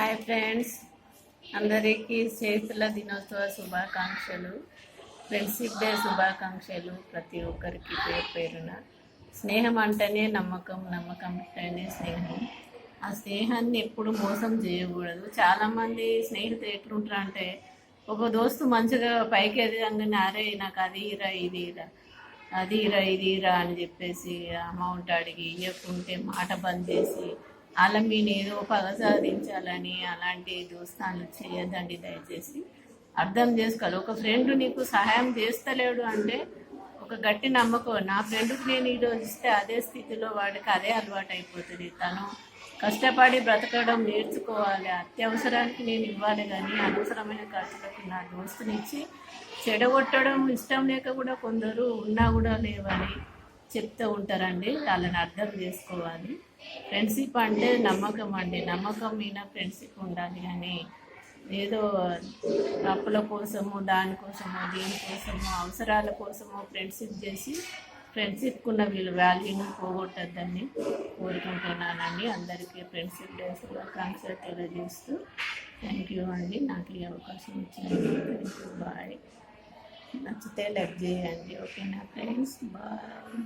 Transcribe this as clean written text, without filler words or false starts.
Hi friends, అందరికీ చేతుల దినోత్సవ శుభాకాంక్షలు. ఫ్రెండ్షిప్ డే శుభాకాంక్షలు ప్రతి ఒక్కరికి పేరు పేరున. స్నేహం అంటేనే నమ్మకం, నమ్మకం అంటేనే స్నేహం. ఆ స్నేహాన్ని ఎప్పుడు మోసం చేయకూడదు. చాలామంది స్నేహితులు ఎట్లుంటారు అంటే, ఒక దోస్తు మంచిగా పైకి ఎదగంగానే అరే నాకు అది ఇరా ఇది ఇరా అది ఇరా ఇది ఇరా అని చెప్పేసి అమౌంట్ అడిగి ఇవ్వకుంటే మాట బంద్ చేసి వాళ్ళ మీద ఏదో పగ సాధించాలని అలాంటి దోస్తాన్లు చేయొద్దండి. దయచేసి అర్థం చేసుకోవాలి. ఒక ఫ్రెండ్ నీకు సహాయం చేస్తలేడు అంటే ఒక గట్టి నమ్మకం, నా ఫ్రెండ్కి నేను ఈరోజు ఇస్తే అదే స్థితిలో వాడికి అదే అలవాటు అయిపోతుంది. తను కష్టపడి బ్రతకడం నేర్చుకోవాలి. అత్యవసరానికి నేను ఇవ్వాలి, కానీ అనవసరమైన ఖర్చులకు నా దోస్తునిచ్చి చెడగొట్టడం ఇష్టం లేక కూడా కొందరు ఉన్నా కూడా లేవని చెప్తూ ఉంటారండి. వాళ్ళని అర్థం చేసుకోవాలి. ఫ్రెండ్షిప్ అంటే నమ్మకం అండి. నమ్మకం మీద ఫ్రెండ్షిప్ ఉండాలి, కానీ ఏదో అప్పుల కోసము దానికోసమో దీనికోసమో అవసరాల కోసమో ఫ్రెండ్షిప్ చేసి ఫ్రెండ్షిప్కి ఉన్న వీళ్ళు వాల్యూని పోగొట్టద్దని కోరుకుంటున్నానండి. అందరికీ ఫ్రెండ్షిప్ డే శుభాకాంక్షలు తెలియజేస్తూ థ్యాంక్ యూ అండి, నాకు ఈ అవకాశం ఇచ్చినందుకు. Thank you, bye. నచ్చితే లైక్ చేయండి. ఓకేనా ఫ్రెండ్స్, బాయ్.